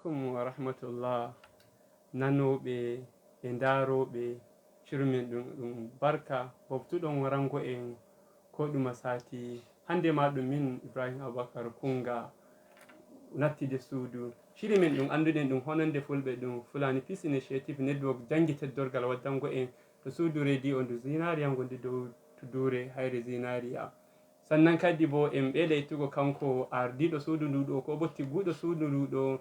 alaikum wa rahmatullah nanoɓe e ndaroɓe shirmin ɗum barka boftuɗon warango en ko ɗuma sati hande ma ɗum min Ibrahim Abubakar Kunga nattide suudu shiri men ɗum anduɗen ɗum Hononde Fulbe ɗum Fulani Peace Initiative Network jangi teddorgal waddango en to suudu radio ndu zinariya gondi dow tudure hayre zinariya sannan kadi bo en ɓeɗaytugo kanko ardiɗo suudu nduɗo ko bo tigguɗo suudu nduɗo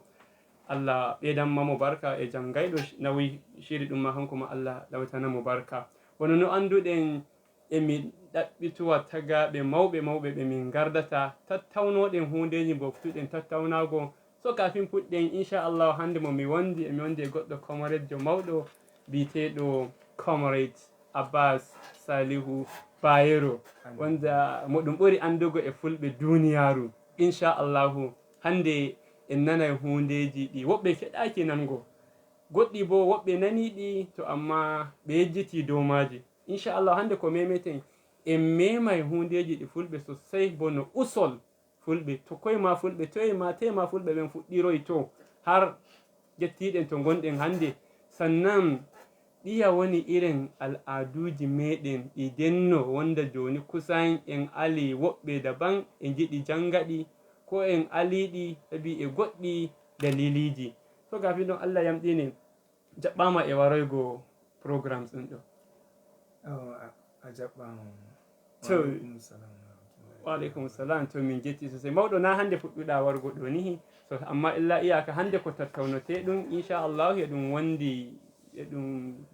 Allah ɓedanmamo barka e jam gayɗo nawi shiri ɗum ma hanko ma Allah ɗawtanamo barka wono no anduɗen emi ɗaɓɓituwa tagaɓe mawɓe ɓe min gardata tattawnoɗen hundeji boftuɗen tattawnago so kafin puɗɗen inchallah hande mo mi wondi e goɗɗo comradejo mawɗo biteɗo comrade Abbas Salihu Bayero wanda mo ɗum ɓuri andugo e fulɓe duniyaru inchallahu hande en nanay hundeji ɗi woɓɓe keɗaki nango goɗɗi bo woɓɓe naniɗi to amma ɓe yejjiti dow maji inchallah hande ko memeten en memay hundeji ɗi fulɓe sosai bono usol fulɓe to koyema fulɓe toyema tema fulɓe ɓen fuɗɗiroy to har jettiɗen to gonɗen hande sannan ɗiya woni irin al'aduji meɗen ɗi denno wonda joni kusan en ali woɓɓe daban e jiɗi jangaɗi ko en aliɗi sabi e goɗɗi daliliji so gafi ɗon Allah yamɗini jaɓɓama e waroygo programs ɗum ɗo a jaɓɓama to waaleykum salam to min jetti sosai mawɗo na hande fuɗɗuɗa wargo ɗo nihi so amma illa iyaka hande ko tattawnote ɗum inchallahu e ɗum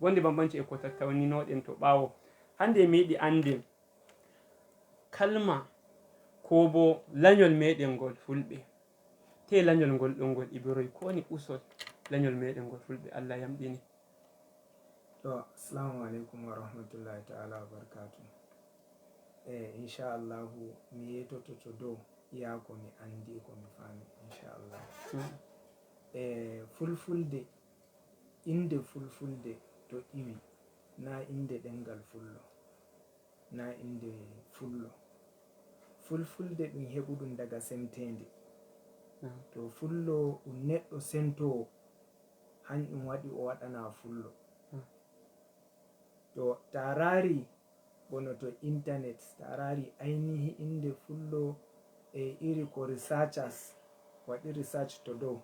wondi bambanci e ko tattawninoɗen to ɓawo hande mi yiɗi ande kalma ko bo lañol meɗen ngol fulɓe te lañol ngol ɗon ngol ibiroy ko woni usol lañol meɗen ngol fulɓe Allah yamɗini to assalamu aleykum wa rahmatullahi ta'ala wa barakatu inchallahu mi yetoto to dow iya ko mi andi ko mi fami inchallah fulfulde inde fulfulde to iwi na inde ɗengal fullo na inde fullo fulfulde ɗum heɓuɗum daga semtende to fullo ɗum neɗɗo sentowo hanƴum waɗi o waɗana fullo to tarari bono to internet tarari ainihi inde fullo e iri ko researchers waɗi research to dow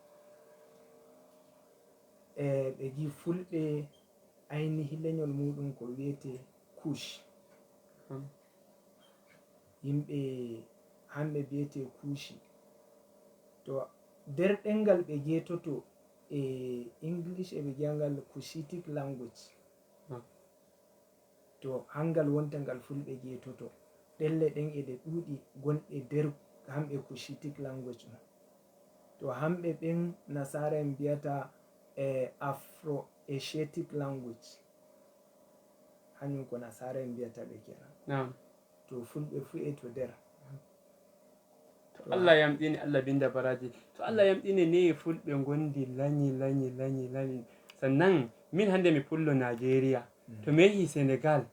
ɓe gi fulɓe ainihi leñol muɗum ko wiyete kush yimɓe hamɓe biyete kushi to nder ɗengal ɓe getoto e english e ɓe giyangal cushitic language to hangal wonta ngal fulɓe getoto ɗelle ɗen e ɗe ɗuuɗi gonɗe nder hamɓe cushitic language on to hamɓe ɓen nasara en mbiyata afro asiatic language hanyum ko nasara en mbiyata ɓe kenan to fulɓe fu e to nder to Allah yamɗini Allah binda baraji to Allah yamɗini ne fulɓe gondi lañi sannan min hande mi pullo Nigeria to mi yehi Senegal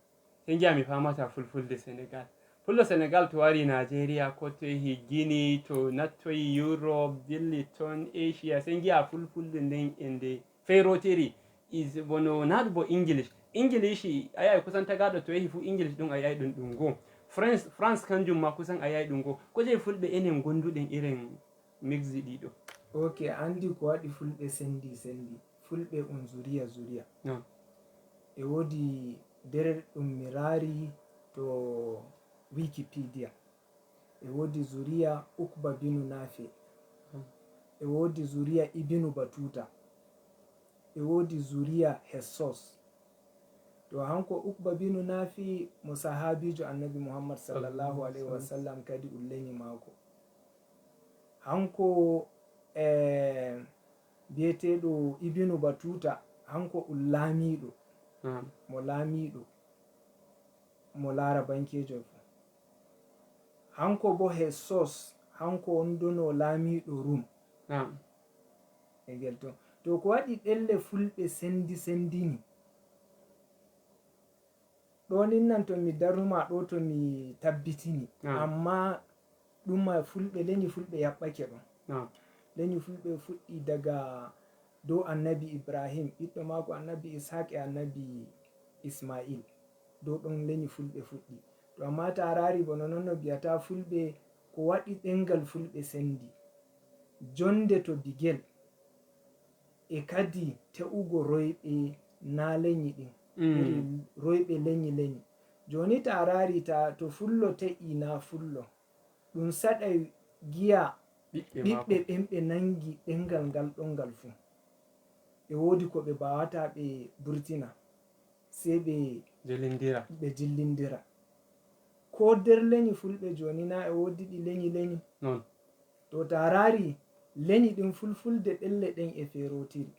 sai giya mi famata fulfulde Senegal pullo Senegal to wari Nigeria ko to yehi Guinea to nattoyi Europe dilli ton Asia sai giya fulfulde nden ende ferotiri is bono naɗu bo English ayayi kusan tagaɗo to yehi fu English ɗum ayayi ɗum go France kanjum ma kusan ayayi ɗum go ko je fulɓe enen gonduɗen irin mixi ɗiɗo ok andi ko waɗi fulɓe sendi fulɓe on zuriya e wodi nder ɗum mirari to Wikipedia e wodi zuriya Ukba binu Nafe e wodi zuriya Ibnu Batuta e wodi zuriya Hessos to hanko Ukba binu Nafi mo sahabijo annabi Muhammad sallallahu alaihi wasallam kadi ulleni mako hanko biyeteɗo Ibnu Batuta hanko lamiɗo mo larabankejo fu hanko bo Hessos hanko wondono lamiɗo Rum e ngel to ko waɗi ɗelle fulɓe sendini ɗonin nan to mi daruma ɗo to mi tabbitini amma ɗuma fulɓe leñi fulɓe yaɓɓake ɗon leñi fulɓe fuɗɗi daga dow annabi ibrahim ɓiɗɗo maako annabi ishaq e annabi ismail dow ɗon leñi fulɓe fuɗɗi. To amma tarari bono noon no mbiyata fulɓe ko waɗi ɗengal fulɓe sendi jonde to bigel e kadi te'ugo royɓe na leñi ɗin iri royɓe leñi joni tarari to fullo te'i na fullo ɗum saɗai giya ɓiɓɓe ɓen ɓe nangi ɗengal ngal ɗon ngal fu ɓe wodi ko ɓe bawata ɓe burtina sei ɓe jillindira ko nder leñi fulɓe joni na e wodi ɗi leñi to tarari leñi ɗin fulfulde ɗelle ɗen e ferotiri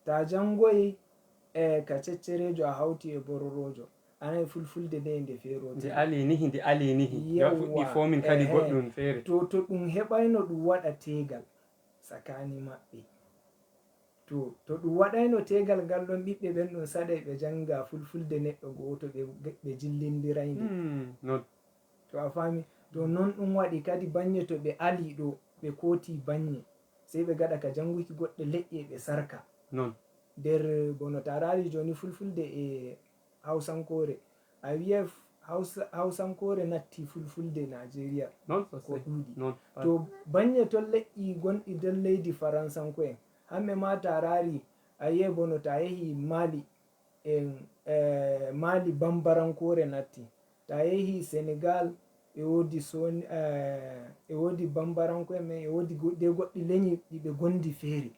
ta jangoyi ka ceccerejo a hauti e bororojo anayi fulfulde nde nde ferotiri nde alinihi fuɗɗi fomin kadi goɗɗum fere to ɗum heɓayno ɗum waɗa tegal tsakani maɓɓe to ɗum waɗayno tegal ngal ɗon ɓiɓɓe ɓen ɗum saɗai ɓe janga fulfulde neɗɗo goto ɓe jillindirainde to a fami to non ɗum waɗi kadi banye to ɓe ali ɗo ɓe koti banye sei ɓe gaɗa ka janguki goɗɗe leƴƴe ɓe sarka nder bono tarari joni fulfulde e hausankore a wiya hausankore natti fulfulde nigeria ko ɗuɗi to banye to leƴƴi gonɗi nder leydi faransanko'en hamɓe ma tarari a yi'ai bono ta yehi mali mali bambarankore natti ta yehi sénégal e wodi bambaranko'en men e wodi de goɗɗi leñi ɗiɓe gondi feeri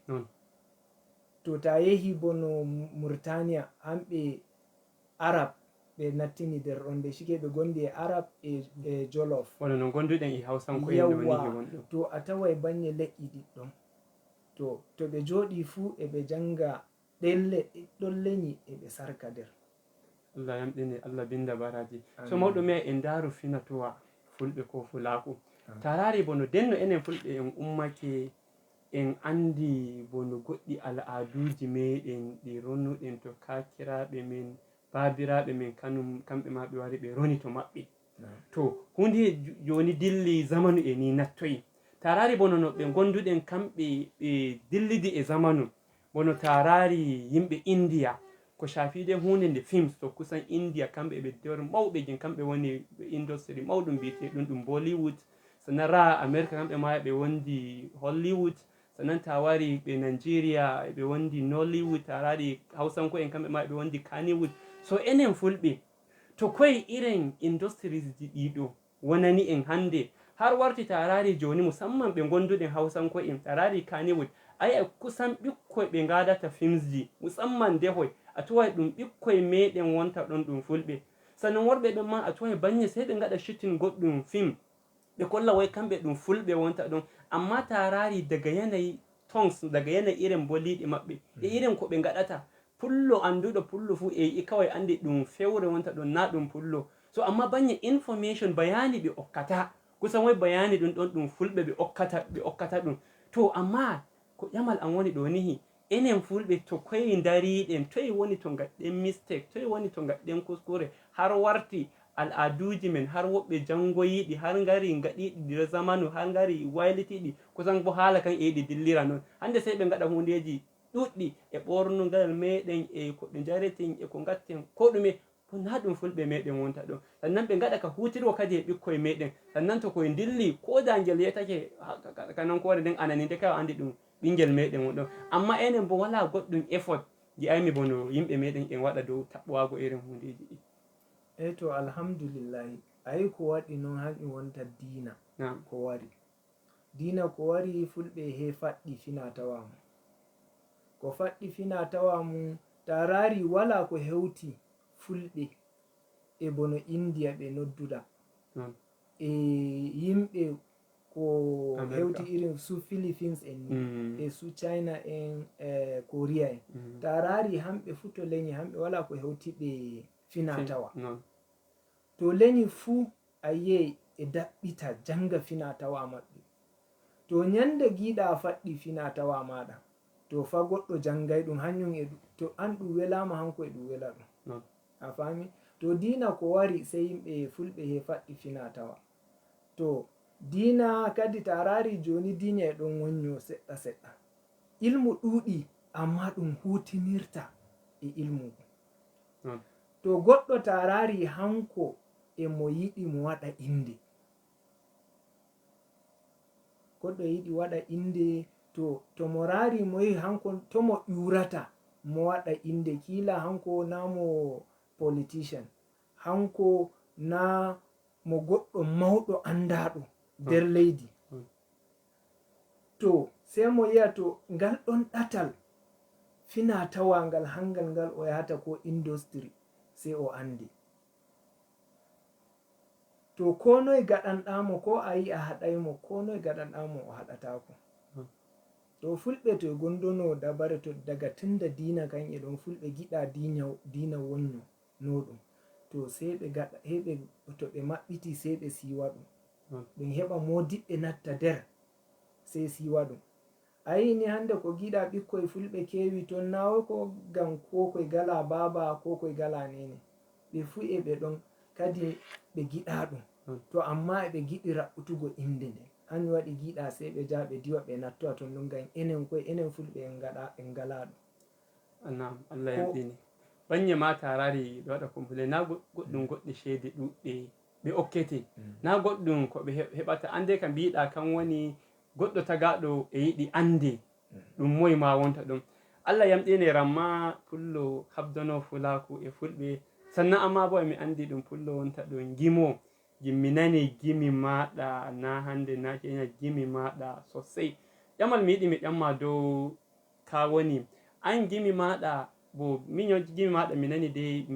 to ta yehi bono mauritania hamɓe arab ɓe nattini nder ɗon de shike ɓe gondi e arab e jolof no gonduɗen e hausanko'en to a tawai banye leƴƴi ɗiɗɗon to ɓe joɗi fuu eɓe janga ɗon leñi eɓe sarka nder Allah yamɗine Allah binda baraji so mawɗo me en daru finatowa fulɓe ko fulaku tarari bono denno enen fulɓe en ummake en andi bono goɗɗi al'aduji meɗen ɗi ronnuɗen to kakiraɓe men babiraɓe men kamɓe ma ɓe wari ɓe roni to maɓɓe to hunde joni dilli zamanu e ni nattoyi tarari bono no ɓe gonduɗen kamɓe ɓe dillidi e zamanu bono tarari yimɓe india ko shafide hunde nde films to kusan india kamɓe ɓe nder mawɓe jin kamɓe woni industry mawɗum mbiyete ɗum bollywood sannan ra america kamɓe ma ɓe wondi hollywood sannan ta wari ɓe nigeria ɓe wondi nollywood tarari hausanko en kamɓe ma ɓe wondi kannywood so enen fulɓe to koye irin industries ji ɗiɗo wonani en hande har warti tarari joni musamman ɓe gonduɗen hausanko en tarari kannywood aya kusan ɓikkoy ɓe gadata films ji musamman dehoy a tuwai ɗum ɓikkoy meɗen wonta ɗon ɗum fulɓe sannan worɓe ɓen ma a tuwai banye sai ɓe gaɗa shooting goɗɗum film ɓe kolla way kamɓe ɗum fulɓe wonta ɗon amma tarari daga yanayi tons daga yanayi irin bolliɗi maɓɓe e irin ko ɓe gaɗata pullo anduɗo pullo fu e kawai andi ɗum fewre wonta ɗon na ɗum pullo so amma banye information bayani ɓe okkata kusan way bayani ɗum ɗon ɗum fulɓe ɓe okkata ɗum to amma ko ƴamal an woni ɗo nihi enen fulɓe to koye dariɗen toye woni to gaɗɗen mistake toye woni to gaɗɗen kuskure har warti al'aduji men har woɓɓe jangoyiɗi har ngari gaɗiɗi nder zamanu har ngari waylitiɗi kusan bo haala kan e yiɗi dillira noon hande sai ɓe gaɗa hundeji ɗuɗɗi e ɓornugal meɗen e ko ɓe jareten e ko gatten ko ɗume na ɗum fulɓe meɗen wonta ɗon sannan ɓe gaɗa ka hutirwa kadi e ɓikkoye meɗen sannan to koye dilli ko da ngel yetake kanankore nden anani nde kawa andi ɗum ɓingel meɗen wonɗon amma enen bo wala goɗɗum effort ji'aymi bono yimɓe meɗen en waɗa dow taɓɓowago irin hundeji ɗi to alhamdulillahi ayi ko waɗi noon hanƴum wonta diina ko wari fulɓe he faɗɗi fina tawa mum ko faɗɗi fina tawa mum tarari wala ko hewti fulɓe e bono india ɓe nodduɗa e yimɓe ko hewti irin su philippines en ni e su china en korea en tarari hamɓe fu to leñi hamɓe wala ko hewti ɓe fina tawa to leñi fuu a yiyai e daɓɓita janga fina tawa maɓɓe to nyande giɗa faɗɗi fina tawa maɗa to fa goɗɗo jangay ɗum hanjum to an ɗum welama hanko e ɗum wela ɗum a fami to dina ko wari sei yimɓe fulɓe he faɗɗi fina tawa to dina kadi tarari joni dina e ɗon wonyo seɗɗa seɗɗa ilmu ɗuuɗi amma ɗum hutinirta e ilmu to goɗɗo tarari hanko e mo yiɗi mo waɗa inde goɗɗo yiɗi waɗa inde to mo rari mo yi hanko to mo ƴurata mo waɗa inde kila hanko na mo politician hanko na mo goɗɗo mawɗo andaɗo nder leydi to sei mo yi'a to ngal ɗon ɗatal fina tawangal hangal ngal o yahata ko industry sei o andi to ko noye gaɗanɗamo ko a yi a haɗaymo ko noye gaɗanɗamo o haɗatako to fulɓe to gondono dabare to daga tunda dina kan e ɗon fulɓe giɗa dina wonno no ɗum to sei ɓe gaɗa heɓe to ɓe maɓɓiti sei ɓe siwa ɗum ɗum heɓa modiɓɓe natta nder sei siwa ɗum a yini hande ko giɗa ɓikkoye fulɓe kewi ton nawo ko gam ko koye gala baba ko koye gala nene ɓe fu e ɓe ɗon kadi ɓe giɗa ɗum to amma eɓe giɗi raɓɓutugo inde nden hanjum waɗi giɗa sei ɓe jaha ɓe diwa ɓe nattoa ton ɗum gam enen koye enen fulɓe en gala ɗum nam Allah yamɗini banye ma tarari ɓe waɗa complain na goɗɗum goɗɗi ceede ɗuɗɗe ɓe okkete na goɗɗum ko ɓe heɓata ande ka mbiɗa kan woni goɗɗo tagaɗo e yiɗi ande ɗum moye ma wonta ɗum Allah yamɗini ramma pullo habdano fulaku e fulɓe sannan amma bo emi andi ɗum pullo wonta ɗum gimo gimminani gimi maɗa na hande na kenya gimi maɗa sosai ƴamal mi yiɗi mi ƴamma dow ka woni an gimi maɗa bo min gimi maɗa mi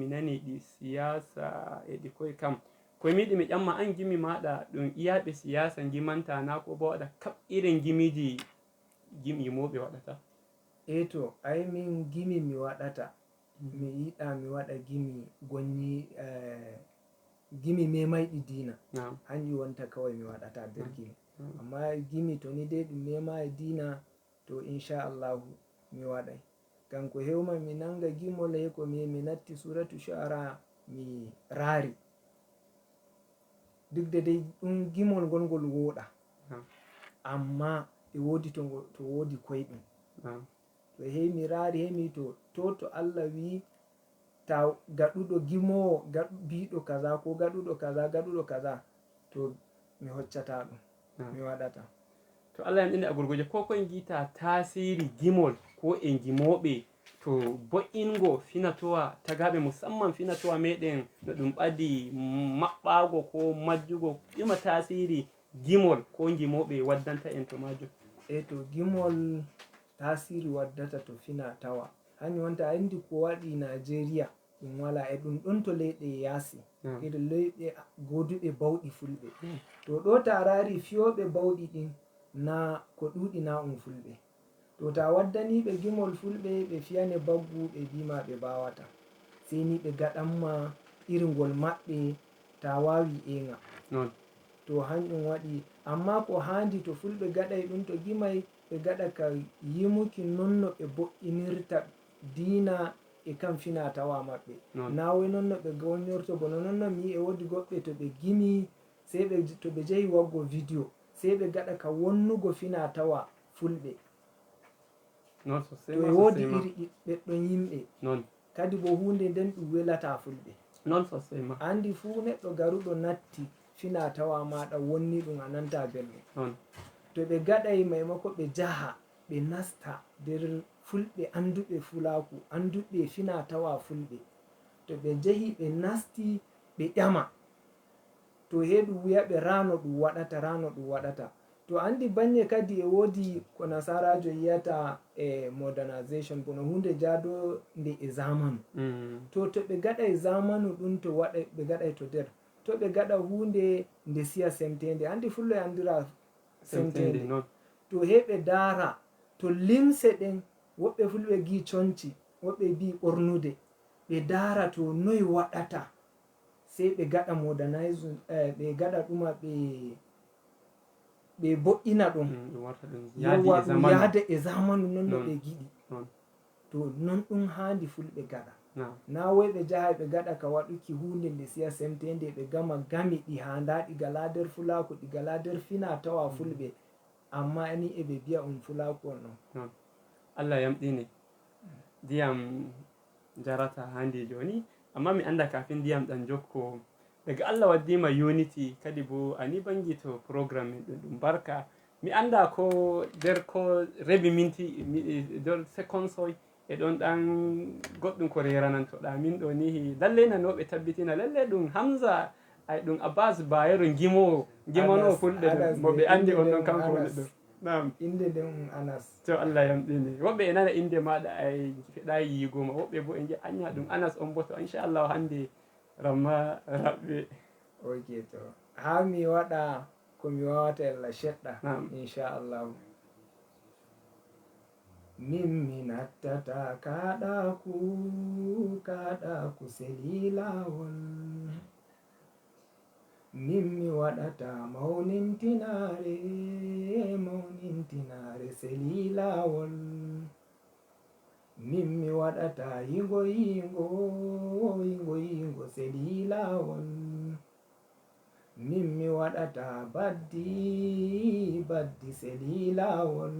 nani ɗi siyasa e ɗi koye kam koye mi yiɗi mi ƴamma an gimi maɗa ɗum iyaɓe siyasa gimanta na ko bo waɗa kap irin gimiji yimoɓe waɗata to ai min gimi mi waɗata mi yiɗa mi waɗa gimi gonni gimi memayɗi dina hanjum wonta kawai mi waɗata nder gimi amma gimi to ni dai ɗum mema e dina to inchallahu mi waɗay ngam ko hewma mi nanga gimol he ko mi natti suratu shu'ara mi raari duk da dai ɗum gimol ngol woɗa amma e wodi to wodi koyɗum to heyi mi raari hemi to Allah wi ta gaɗuɗo gimowo biɗo kaza ko gaɗuɗo kaza to mi hoccata ɗum mi waɗata to Allah yamɗini a gurguje ko koye gita tasiri gimol ko e gimoɓe to bo'ingo finatowa tagaɓe musamman finatowa meɗen no ɗum ɓadi maɓɓago ko majjugo ɗuma tasiri gimol ko gimoɓe waddanta en to majum to gimol tasiri waddata to fina tawa hanjum wonta andi ko waɗi Nigeria ɗum wala e ɗum ɗon to leyɗe yaasi irin leyɗe goduɓe bawɗi fulɓe to ɗo tarari fiyoɓe bawɗi ɗin na ko ɗuɗi na fulɓe to ta waddaniɓe gimol fulɓe ɓe fiyane baggu ɓe bima ɓe bawata sei ni ɓe gaɗanma iringol maɓɓe ta wawi enga to hanjum waɗi amma ko handi to fulɓe gaɗay ɗum to gimay ɓe gaɗa ka yimuki nonno ɓe bo'inirta dina e kam fina tawa maɓɓe na wai nonno ɓe gonyorto bono nonno mi yi e wodi goɓɓe to ɓe gimi sei to ɓe jehi waggo vidéo sei ɓe gaɗa ka wonnugo fina tawa fulɓe to e wodi iri ɓeɗɗon yimɓe kadi bo hunde nden ɗum welata fulɓe andi fu neɗɗo garuɗo natti fina tawa maɗa wonni ɗum a nanta belɗum to ɓe gaɗay maimako ɓe jaha ɓe nasta nder fulɓe anduɓe fulaku anduɓe fina tawa fulɓe to ɓe jehi ɓe nasti ɓe ƴama to he ɗum wiyaɓe rano ɗum waɗata to andi banye kadi e wodi ko nasarajo yiyata modernization bono hunde jado nde e zamanu to ɓe gaɗay zamanu ɗum to ɓe gaɗay to nder to ɓe gaɗa hunde nde siya semtende andi fullo e andira semtende to heɓe dara to limse ɗen woɓɓe fulɓe gi conci woɓɓe bi ɓornude ɓe dara to noyi waɗata sei ɓe gaɗa modernizing ɓe gaɗa ɗuma ɓe bo'ina ɗum yawa ɗum yaada e zamanu non no ɓe giɗi to non ɗum handi fulɓe gaɗa na wai ɓe jaha ɓe gaɗa ka waɗuki hunde nde siya semtende ɓe gama gami ɗi handa ɗi gala nder fulaku ɗi gala nder fina tawa fulɓe amma ni eɓe biya fulaku on ɗon. Allah yamɗini ndiyam jarata handi joni, amma mi anda kafin ndiyam ɗan jokko daga Allah waddima unity kadi bo ani bangi to programme min ɗum barka mi anda ko nder ko rebi minti nder seconds hoy e ɗon ɗan goɗɗum ko reranantoɗa min ɗo ni lalle nanoɓe tabbitina lalle ɗum Hamza ay ɗum Abbas Bayero gimono fulɓe mo ɓe andi on ɗon kanko woni ɗo. Nam inde nden Anas. To Allah yamɗini woɓɓe e nana inde maɗa ay feɗayi yigoma, woɓɓe bo e ngi anya ɗum Anas on bo to inchallah hande ramma raɓɓe. Ok to ha mi waɗa ko mi wawata Allah seɗɗa inchallah. Min mi nattata kaɗaku selilawol, min mi waɗata maunintinare selilawol, min mi waɗata yingo selilawol, min mi waɗata baddi selilawol.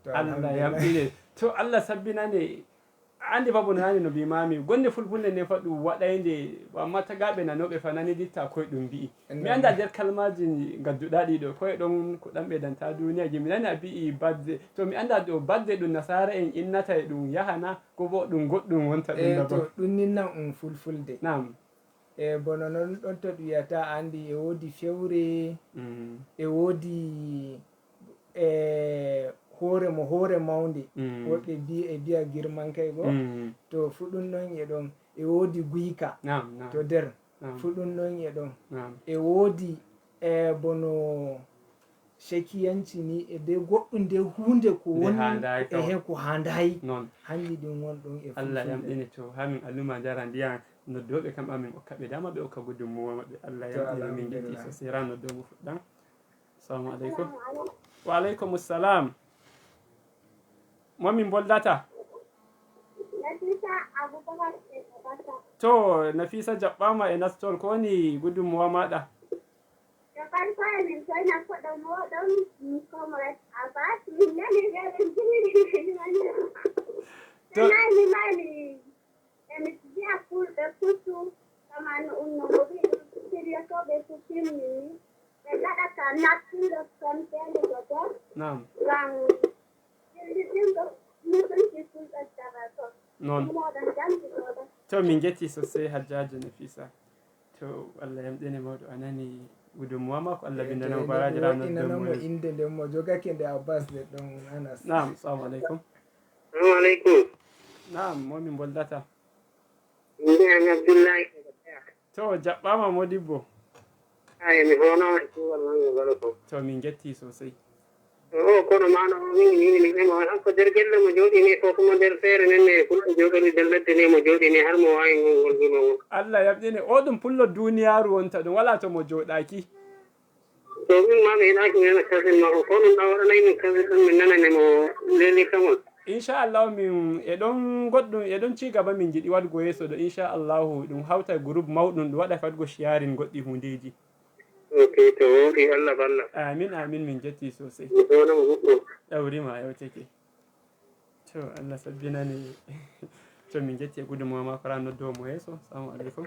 Allah yamɗine to Allah sabbinane andi babu nani no mbimami gonde fulfulde nde fa ɗum waɗayde amma tagaɓe nanoɓe fa nani ditta koye ɗum mbi'i mi anda nder kalmaji gadduɗa ɗiɗo koye ɗon ko ɗan ɓedanta duniyaji mi nani a mbi'i badde to mi anda ɗo badde ɗum nasara en innata e ɗum yahana ko bo ɗum goɗɗum wonta ɗum daban to ɗum ninnan fulfulde nam e bono noon ɗon to ɗum wiyata andi e woodi fewre e woodi hoore mawnde woɓɓe biya girman kay go to fu ɗum ɗon e ɗon e woodi guyka to nder fu ɗum ɗon e ɗon e woodi bono shekiyanci ni e be goɗɗum nde hunde ko woni ko handayi hanji ɗum won ɗon e Allah yamɗini to hamin aluma jara ndiya noddoɓe kam amin okkaɓe dama ɓe okka gudunmuwa maɓɓe. Allah yamɗini min getti so sera noddomo fuɗɗam. Assalamu aleykum. Wa aleykum salam. Momin boldata to Nafisa jaɓɓama e nastol ko woni gudunmuwa maɗa? Non to min getti sosai Hajjajo Nafisa to Allah yamɗine mawɗo anani gudunmuwa mako Allah bindana baraji ranar da mu inde nden mo jogake nde Abbas de ɗon Anas. Na'am assalamu alaikum. Assalamu alaikum. Na'am momin boldata Inde Abdullahi to jaɓɓama modibbo ay mi hono ko wallahi ngalo to min getti sosai kono maano min ɓe mo hanko nder gelle mo jooɗini ko kuma nder feere nen ne fulɓe jogori nder ledde ne mo jooɗini har mo wawi ngol gimo Allah yamɗine o ɗum pullo duniyaru wonta ɗum wala to mo jooɗaki to min ma mi yiɗaki mi nana kasen mako ko ɗum ɗa waɗanayi min kasen ɗum min nanane mo leli kamol inchallahu min e ɗon goɗɗum e ɗon cigaba min jiɗi waɗgo yeeso ɗo inchallahu ɗum hawta groupe mawɗum ɗum waɗa ka waɗgo sharing goɗɗi hundeji. Ok to woɗi Allah balla. Amin amin min jetti sosai. Ɗawrima yawteke. To Allah sabbinani to min jetti e gudunmuwa mako ran noddowo mo yeeso. Assalamu aleykum.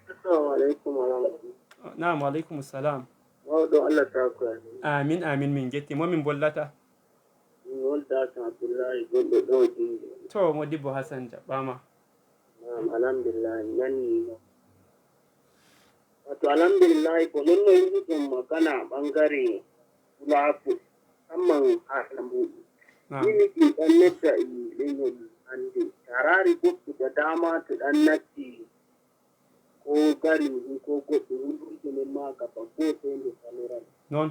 Assalamu aleykum wa rahmatullah. Naam wa aleykum salam. Mawɗo Allah tako. Amin amin min jetti momin bollata. Min woldata Abdullahi gonɗo ɗo jinde. To Modibbo Hassan jaɓɓama. Naam alhamdulillah nanni. Wato alhamdulillah ko ɗon no yiɗi ɗum magana ɓangare fulaku musamman ha lambuɗi. Yimi ɗi ɗan nedda leñol hande tarari goɗɗo da dama to ɗan natti ko gari ko goɗɗo wulwude nen maga ba gotende saloran. Non.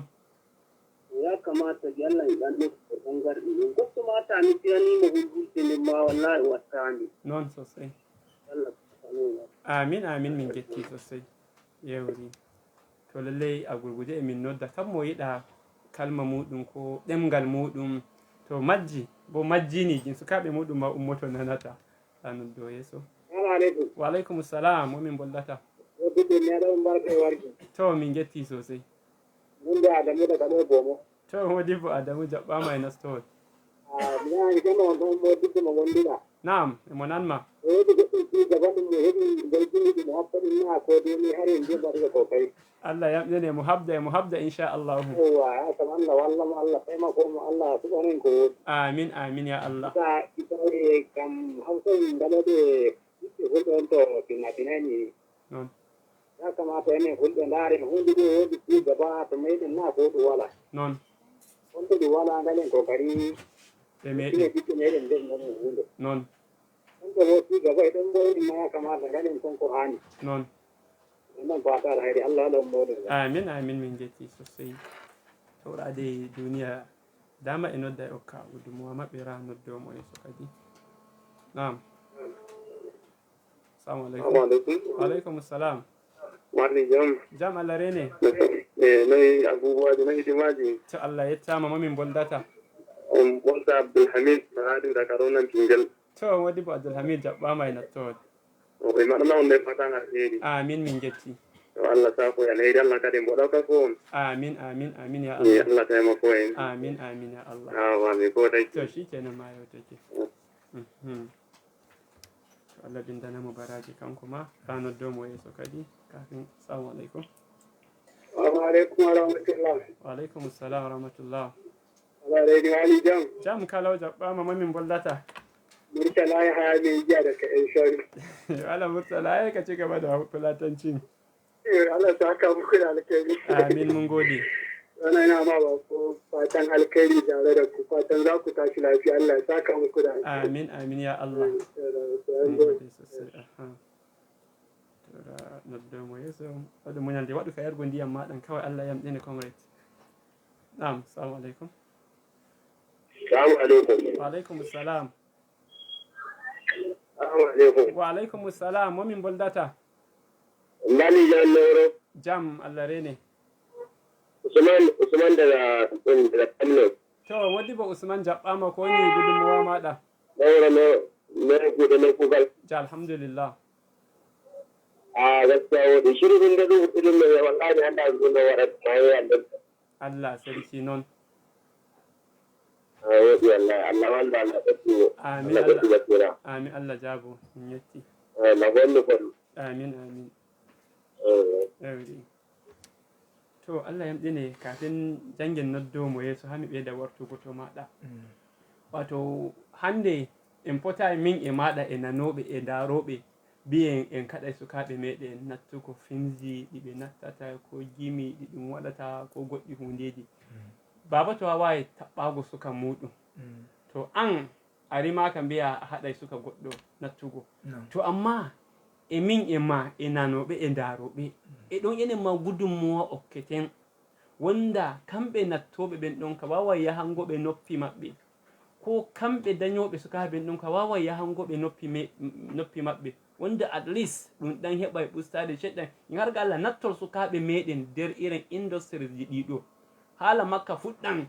Ya kamata yalla ɗan natti ɓangare ɗin goɗɗo mata ni fiyanimo wulwude nen ma wallahi wattani. Non sosai. Allah salona. Amin amin min getti sosai. Yewri to lallai a gurguje e min nodda kam mo yiɗa kalma muɗum ko ɗemgal muɗum to majji bo majjini jin sukaɓe muɗum ma ummoto nanata noddo yeso. Assalamu alaikum. Wa alaikum assalam, momin bollata. To min getti sosai. Mun da Adamu daga ɗaya Bomo. To Modibbo Adamu jaɓɓama e nastowood. Ni kama wannan Modibbo mo gondina. Naam, mo nanma. Wodi goɗɗum ci gaba ɗum mo heɓi nder jimiɗi mo haɓɓaɗum na ko doni har en jeɓata kokari. Allah yamɗene mo habda inchallahu. Yawwa kam Allah walla mo Allah taimako mo Allah suɓanen ko woɗi. Amin amin ya Allah. Ita kam hausan galaɗe ɓiɓɓe fulɓe on to fina-finani. Non. Ya kamata enen fulɓe ndaaren hunde ɗo woodi ci gaba to meɗen na ko ɗum wala. Non. On to ɗum wala ngalen kokari Ɓe meɗen. ɓiɓɓe meɗen nden nganen hunde. Non. On to bo ci gaba eɗen bo eɗen ma ya kamata nganen kon ko hani. Non. Wannan fata alheri Allah waɗa ummoɗen. Amin amin min getti sosai. Tawrade duniya dama e nodda e okka gudunmuwa maɓɓe ra noddomo yeso kadi. Naam. Assalamu alaikum. Wa alaikum assalam. Wani jam. Jam Allah rene. Nayi abubuwaji na hidimaji. To Allah yettama momin boldata. On bolta Abdulhamid Mahadi daga Ronan Tingel. To Modibbo Abdulhamid jaɓɓama e nattowod. Ɓe maɗana on nden fatan alheri. Amin min getti. To Allah safo e alheri Allah kadi mboɗa ko on. Amin amin amin ya Allah. Allah taimako en. Amin amin ya Allah. Awa mi godai. To shikenan ma yau take. To Allah bindana mo baraji kanko ma ka noddomo yeso kadi kafin. Assalamu alaikum. Assalamu alaikum wa rahmatullah. Wa alaikum assalam wa rahmatullah. Allah dai wani jam. Jam kalau jaɓɓama mamin bollata. Murtala ya haya mai jiya daga ƴan shari. Allah murtala ya ka ci gaba da fulatancin. Allah ta haka muku da alkhairi. Amin mun gode. Wannan yana ma ba ko fatan alkhairi tare da ku fatan za ku tashi lafiya Allah ya saka muku da alkhairi. Amin amin ya Allah. Mun gode sosai. Tora noddomo yeso waɗu muñalde waɗu ka yargo ndiyam maɗan kawai Allah yamɗine comrade. Naam, assalamu alaikum. Assalamu alaikum. Wa alaikum assalam. Assalamu alaikum. Wa alaikum assalam, momin boldata. Ndani jan loro. Jam Allah rene. Usman daga Kano. To Modibbo Usman jaɓɓama ko ni gudunmuwa maɗa. Daura me kuɗe na kugal. Ja alhamdulillah. A gaskiya wani shirin da duk irin mai wallahi an da zuwa wa mai da Allah sarki non. Wadi wallahi Allah wanda Allah ta tuwo. Amin Allah. Amin Allah jabo yetti. Na gonde ko. Amin amin. To Allah yamɗine kafin jangin noddomo yeso hami ɓeyda wartugo to maɗa. Wato hande en potai min e maɗa e nanoɓe e daroɓe biyen en kaɗai sukaɓe meɗen nattugo finji ɗiɓe nattata ko gimi ɗi ɗum waɗata ko goɗɗi hundeji. Baba to a wawi taɓɓago suka muɗum. To an a rimaka mbiya a haɗai suka goɗɗo nattugo. To amma e min e ma e nanoɓe e daroɓe e ɗon enen ma gudunmuwa okketen wonda kamɓe nattoɓe ɓen ɗon ka wawai yahangoɓe noppi maɓɓe ko kamɓe dañoɓe sukaɓe ɓen ɗon ka wawai yahangoɓe noppi maɓɓe wonda at least ɗum ɗan heɓa e ɓustade seɗɗan har ga Allah nattol sukaɓe meɗen nder irin industries ji ɗiɗo haala makka fuɗɗan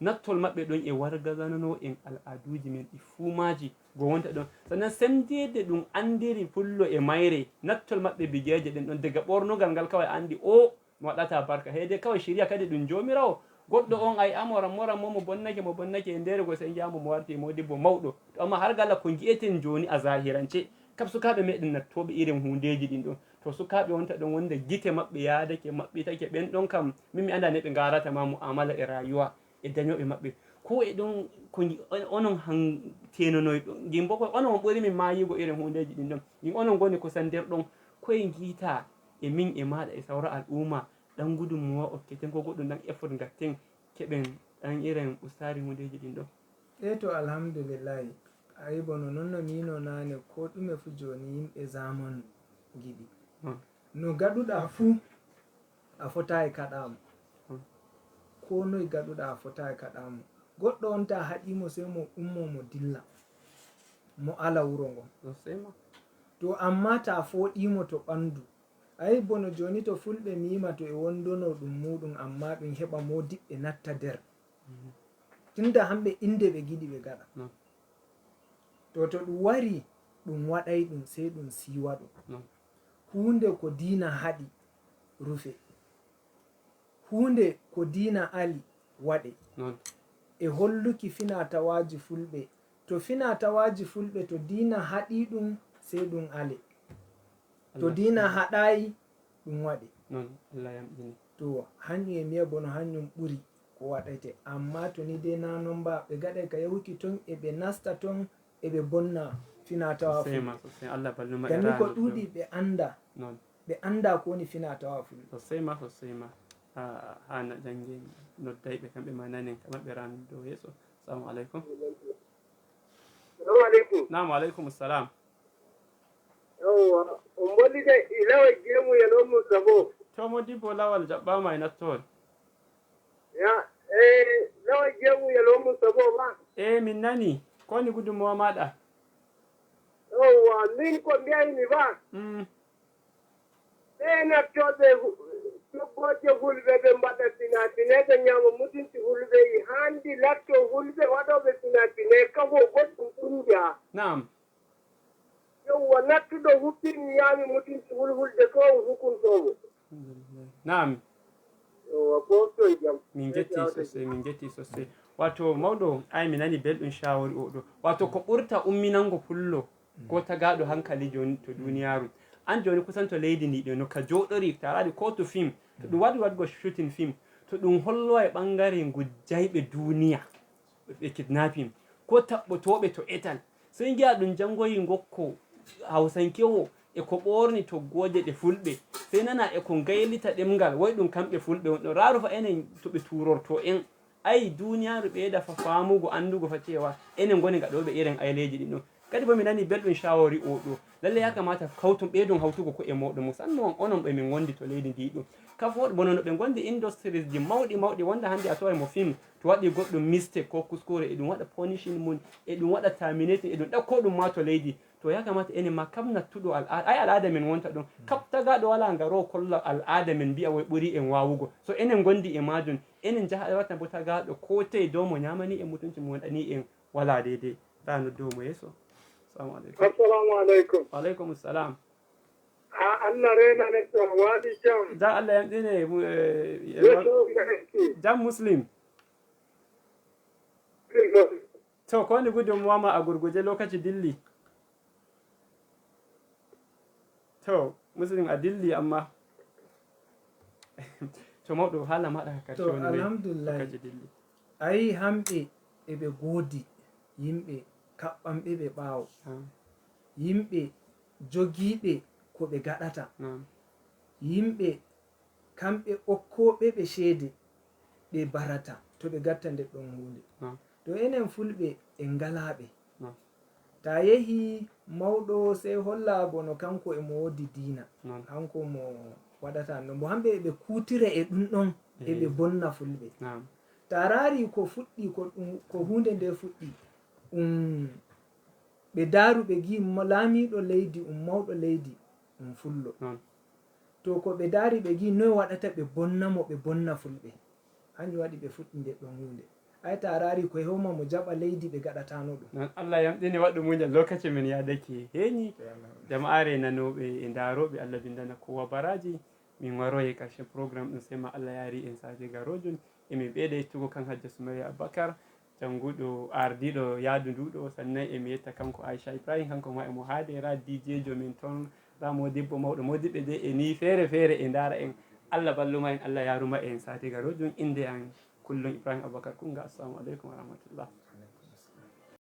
nattol maɓɓe ɗon e wargazanano en al'aduji men ɗi fumaji go wonta ɗon sannan semdede ɗum andiri pullo e mayre nattol maɓɓe bigeje ɗen ɗon daga ɓornogal ngal kawai andi o mo waɗata barka heyde kawai shiriya kadi ɗum jomirawo goɗɗo on ay amoran moran mo bonnake e nder go sen jamo mo warti Modibbo mawɗo to amma har gala ko gi'eten joni a zahirance kab sukaɓe meɗen nattoɓe irin hundeji ɗin ɗon to sukaɓe wonta ɗon wonda gite maɓɓe yadake maɓɓitake ɓen ɗon kam min mi anda ne ɓe garata ma mu'amala e rayuwa e dañoɓe maɓɓe ko e ɗon ko onon han tenonoy ɗon gimbo ko onon ɓuri min mayigo irin hundeji ɗin ɗon gin onon goni kusan nder ɗon koye giita e min e maɗa e sawra al'umma ɗan gudunmuwa okketen ko goɗɗum ɗan effort gatten keɓen ɗan irin ustari hundeji ɗin ɗon. To alhamdulillahi ayi bono non no mino nane ko ɗume fu joni yimɓe zamanu giɗi no gaɗuɗa fu a fotayi kaɗamo ko noye gaɗuɗa a fotayi kaɗamo goɗɗo on ta haɗimo sey mo ummo mo dilla mo ala wuro ngon to amma ta foɗimo to ɓandu ayi bono joni to fulɓe mima to e wondono ɗum muɗum amma ɗum heɓa modiɓɓe natta nder tunda hamɓe inde ɓe giɗi ɓe gaɗa to ɗum wari ɗum waɗay ɗum sey ɗum siwa ɗum. non hunde ko diina haɗi rufe, hunde ko diina ali waɗe. non e holluki finatawaji fulɓe, to finatawaji fulɓe to diina haɗi ɗum sey ɗum ale, to diina haɗayi ɗum waɗe. non Allah yamɗini. to hanjum e miya bono hanjum ɓuri ko waɗete, amma to ni dai na non ba ɓe gaɗay ka yahuki ton eɓe nasta ton eɓe bonna finatawa fulɓe. sosai Allah balluma ganni ko ɗuuɗi ɓe anda non ɓe anda ko woni finatawa fulɓe. sosai ma ha na jange noddayɓe kamɓe ma nanen ka maɓɓe ran dow yeeso. Assalamu aleykum. Assalamu aleykum. Naam aleykum salam. Yawwa on bollide ilawa gemu yalon Mustapha. To modibbo lawal jaɓɓama e nattowol. Ya lawa gemu yalon Mustapha ma. Min nani ko woni gudunmowa maɗa? Yawwa min ko mbiyaymi ba. ɓe nattoɓe toggoje fulɓe ɓe mbaɗa finatine ɓe ñama mutunci fulɓe i handi latto fulɓe waɗoɓe finatine kafo goɗɗum ɗumja. Naam. yewwa nattuɗo huppini ñaami mutunci fulfulde ko hukuntomo. Naam. yewwa ko toye jam. Min getti sosai wato mawɗo ay mi nani belɗum shawari oɗo wato ko ɓurta umminango pullo ko tagaɗo hankali joni to duniyaru an joni kusan to leydi ndi ɗo no ka joɗori taraɗi ko to film to ɗum waɗi waɗgo shooting film to ɗum hollowa e ɓangare gujjayɓe duniya ɓe kidnapping ko taɓɓotoɓe to etal sey giya ɗum jangoyi gokko hawsankewo e ko ɓorni toggoje ɗe fulɓe sey nana e ko gaylita ɗemgal way ɗum kamɓe fulɓe wonɗo raaru fa enen to ɓe turorto en ayi duniyaru ɓeyda fa famugo andugo fa cewa enen goni gaɗoɓe iren ayleji ɗin ɗo kadi bo mi nani belɗum shawari oɗo lalle ya kamata kawtum ɓeydon hawtugo ko e moɗon musamman onon ɓe min gondi to leydi ndi ɗo kafoɗo bono no ɓe gondi industries ji mawɗi wonda hande a tawai mo film to waɗi goɗɗum mistake ko kuskure e ɗum waɗa punishing mum e ɗum waɗa terminating e ɗum ɗakko ɗum ma to leydi to ya kamata enen ma kam nattuɗo al'ada min wonta ɗon kap tagaɗo wala ngaro kolla al'ada min mbiya way ɓuri en wawugo so enen gondi e majum enen jaha watta bo tagaɗo ko tey dow mo ñamani en mutunci mo waɗani en wala deydey rano dow mo yeeso. Assalamu alaikum. Alaikum salam. Allah rena ne to wadi jam. Da Allah yamɗine jam muslim. To ko woni gudunmuwa ma a gurguje lokaci dilli. To muslim a dilli amma to mawɗo haala maɗa karshe to woni alhamdulillah ayi hamɓe eɓe goodi yimɓe kaɓɓamɓe ɓe ɓaawo yimɓe jogiiɓe ko ɓe gaɗata yimɓe kamɓe okkoɓe ɓe ceede ɓe barata to ɓe gatta nde ɗon hunde to enen fulɓe en ngalaɓe ta yehi mawɗo sey holla bono kanko emo woodi diina kanko mo waɗata no mo hamɓe ɓe kuutira e ɗum ɗon eɓe bonna fulɓe ta raari ko fuɗɗi ko hunde nde fuɗɗi ɓe daaru ɓe gi laamiɗo leydi mawɗo leydi fullo to ko ɓe daari ɓe gi noy waɗata ɓe bonna mo ɓe bonna fulɓe hanjum waɗi ɓe fuɗɗi nde ɗon hunde ay ta raari ko hewma mo jaɓa leydi ɓe gaɗatano ɗum Allah yamɗini waɗɗu muñal lokaci min yadake heeñi jama'are nanoɓe e ndaroɓe Allah bindana kowa baraji min waroye karshe programme ɗum sema Allah yaari en saji garojum emin ɓeyda yettugo kan Hajja Soumaya Aboubacar janguɗo ardiɗo yaadu nduɗo sannan emi yetta kanko Aicha Ibrahim kanko ma emo haadera DJ jo min toon ra modibbo mawɗo modibɓe de e ni feere feere e ndara en Allah balluma en Allah yaruma en sati garojum inde an kullum Ibrahim Aboubacar kunga assalamu aleykum wa rahmatullah.